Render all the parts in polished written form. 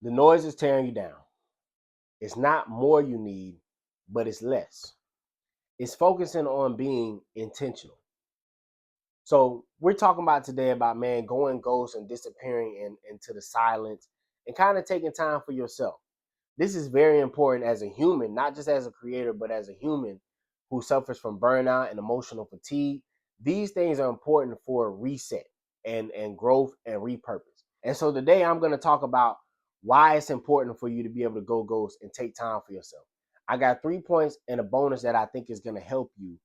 The noise is tearing you down. It's not more you need, but it's less. It's focusing on being intentional. So we're talking about today about, man, going ghost and disappearing into the silence and kind of taking time for yourself. This is very important as a human, not just as a creator, but as a human who suffers from burnout and emotional fatigue. These things are important for reset and growth and repurpose. And so today I'm going to talk about why it's important for you to be able to go ghost and take time for yourself. I got 3 points and a bonus that I think is going to help you,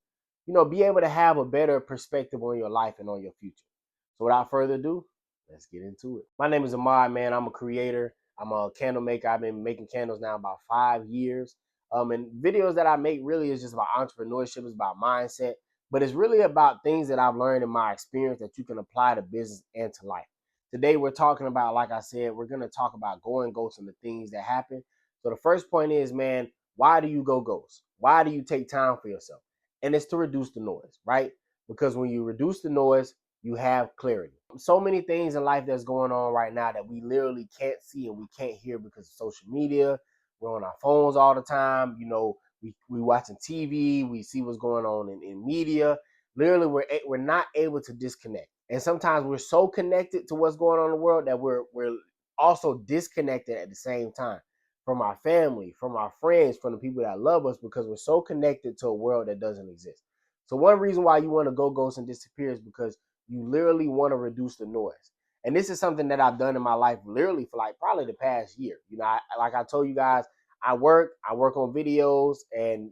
be able to have a better perspective on your life and on your future. So without further ado, let's get into it. My name is Ahmad, man. I'm a creator. I'm a candle maker. I've been making candles now about 5 years. And videos that I make really is just about entrepreneurship. It's about mindset, but it's really about things that I've learned in my experience that you can apply to business and to life. Today we're talking about, like I said, we're going to talk about going ghost and the things that happen. So the first point is, man, why do you go ghost? Why do you take time for yourself? And it's to reduce the noise, right? Because when you reduce the noise, you have clarity. So many things in life that's going on right now that we literally can't see and we can't hear because of social media. We're on our phones all the time. We watching TV. We see what's going on in media. Literally, we're not able to disconnect. And sometimes we're so connected to what's going on in the world that we're also disconnected at the same time from our family, from our friends, from the people that love us, because we're so connected to a world that doesn't exist. So one reason why you want to go ghost and disappear is because you literally want to reduce the noise. And this is something that I've done in my life literally for like probably the past year. Like I told you guys, I work on videos, and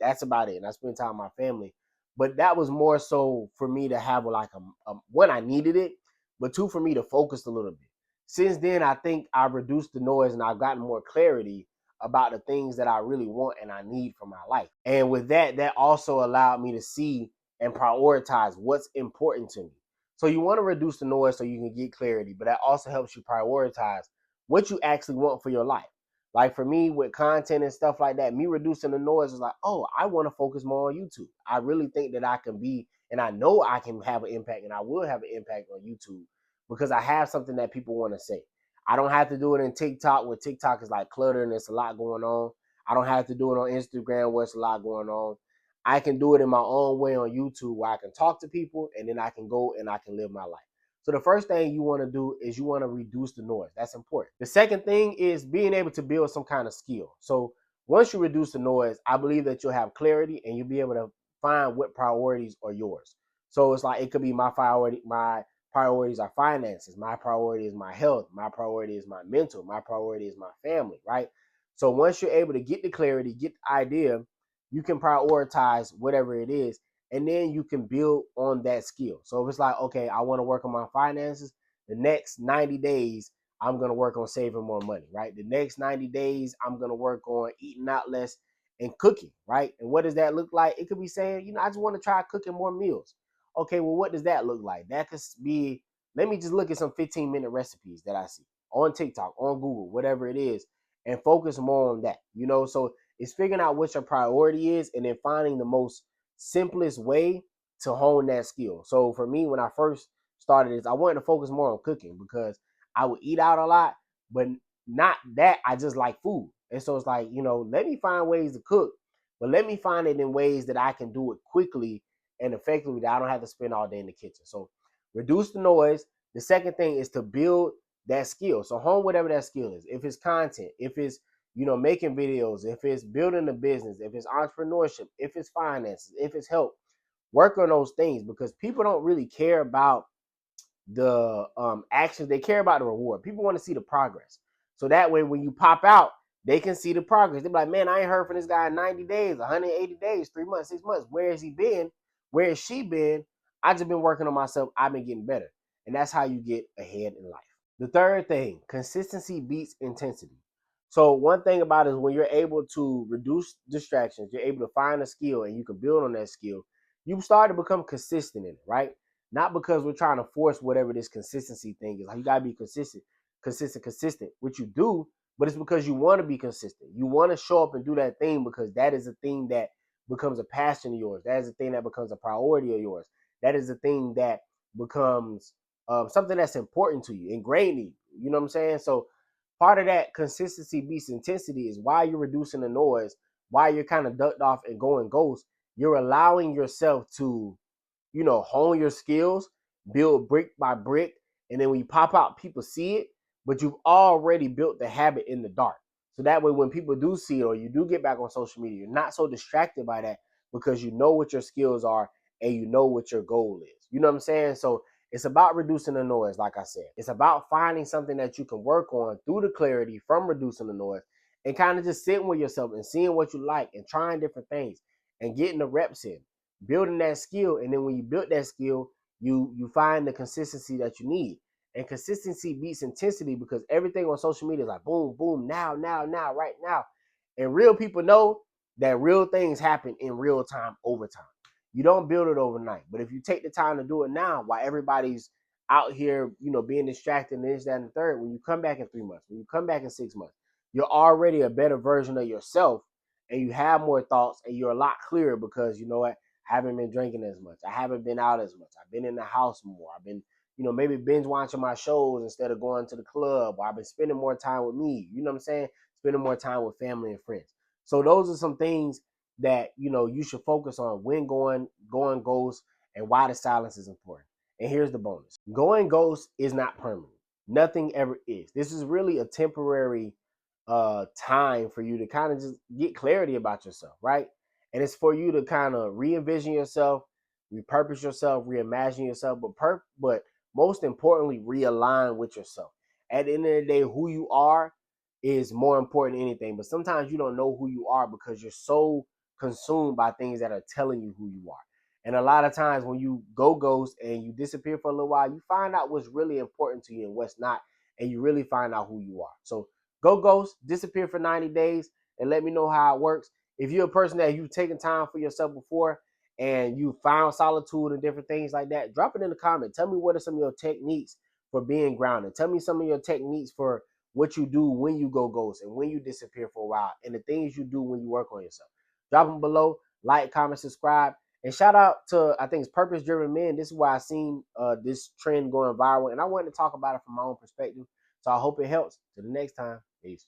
that's about it. And I spend time with my family. But that was more so for me to have like one, I needed it, but two, for me to focus a little bit. Since then, I think I've reduced the noise and I've gotten more clarity about the things that I really want and I need for my life. And with that, that also allowed me to see and prioritize what's important to me. So you want to reduce the noise so you can get clarity, but that also helps you prioritize what you actually want for your life. Like for me with content and stuff like that, me reducing the noise is like, oh, I want to focus more on YouTube. I really think that I can be, and I know I can have an impact, and I will have an impact on YouTube because I have something that people want to say. I don't have to do it in TikTok where TikTok is like cluttered and there's a lot going on. I don't have to do it on Instagram where it's a lot going on. I can do it in my own way on YouTube where I can talk to people and then I can go and I can live my life. So the first thing you want to do is you want to reduce the noise. That's important. The second thing is being able to build some kind of skill. So once you reduce the noise, I believe that you'll have clarity and you'll be able to find what priorities are yours. So it's like it could be my priorities are finances. My priority is my health. My priority is my mental. My priority is my family, right? So once you're able to get the clarity, get the idea, you can prioritize whatever it is, and then you can build on that skill. So if it's like, okay, I want to work on my finances, the next 90 days, I'm going to work on saving more money, right? The next 90 days, I'm going to work on eating out less and cooking, right? And what does that look like? It could be saying, I just want to try cooking more meals. Okay, well, what does that look like? That could be, let me just look at some 15-minute recipes that I see on TikTok, on Google, whatever it is, and focus more on that. So it's figuring out what your priority is and then finding the most simplest way to hone that skill. So for me, when I first started this, I wanted to focus more on cooking because I would eat out a lot, but not that I just like food. And so it's like, let me find ways to cook, but let me find it in ways that I can do it quickly and effectively that I don't have to spend all day in the kitchen. So reduce the noise. The second thing is to build that skill. So hone whatever that skill is. If it's content, if it's making videos, if it's building a business, if it's entrepreneurship, if it's finances, if it's help, work on those things because people don't really care about the actions. They care about the reward. People want to see the progress. So that way, when you pop out, they can see the progress. They're like, man, I ain't heard from this guy in 90 days, 180 days, 3 months, 6 months. Where has he been? Where has she been? I just been working on myself. I've been getting better. And that's how you get ahead in life. The third thing, consistency beats intensity. So one thing about it is when you're able to reduce distractions, you're able to find a skill and you can build on that skill, you start to become consistent in it, right? Not because we're trying to force whatever this consistency thing is. Like you gotta be consistent, which you do, but it's because you want to be consistent. You want to show up and do that thing because that is a thing that becomes a passion of yours. That is a thing that becomes a priority of yours. That is a thing that becomes something that's important to you, ingrained in you. You know what I'm saying? So Part of that consistency beats intensity is why you're reducing the noise, why you're kind of ducked off and going ghost. You're allowing yourself to, hone your skills, build brick by brick, and then when you pop out, people see it, but you've already built the habit in the dark. So that way, when people do see it or you do get back on social media, you're not so distracted by that because you know what your skills are and you know what your goal is. You know what I'm saying? So it's about reducing the noise, like I said. It's about finding something that you can work on through the clarity from reducing the noise and kind of just sitting with yourself and seeing what you like and trying different things and getting the reps in, building that skill. And then when you build that skill, you find the consistency that you need. And consistency beats intensity because everything on social media is like boom, boom, now, now, now, right now. And real people know that real things happen in real time over time. You don't build it overnight. But if you take the time to do it now while everybody's out here, being distracted and this, that, and the third, when you come back in 3 months, when you come back in 6 months, you're already a better version of yourself and you have more thoughts and you're a lot clearer because you know what? I haven't been drinking as much. I haven't been out as much. I've been in the house more. I've been, maybe binge watching my shows instead of going to the club. Or I've been spending more time with me. You know what I'm saying? Spending more time with family and friends. So those are some things that you should focus on when going ghost and why the silence is important. And here's the bonus. Going ghost is not permanent. Nothing ever is. This is really a temporary time for you to kind of just get clarity about yourself, right? And it's for you to kind of re-envision yourself, repurpose yourself, reimagine yourself, but most importantly, realign with yourself. At the end of the day, who you are is more important than anything. But sometimes you don't know who you are because you're so consumed by things that are telling you who you are. And a lot of times when you go ghost and you disappear for a little while, you find out what's really important to you and what's not, and you really find out who you are. So go ghost, disappear for 90 days, and let me know how it works. If you're a person that you've taken time for yourself before and you found solitude and different things like that, drop it in the comment. Tell me what are some of your techniques for being grounded. Tell me some of your techniques for what you do when you go ghost and when you disappear for a while and the things you do when you work on yourself. Drop them below, like, comment, subscribe. And shout out to, I think it's Purpose Driven Men. This is why I seen this trend going viral. And I wanted to talk about it from my own perspective. So I hope it helps. Till the next time. Peace.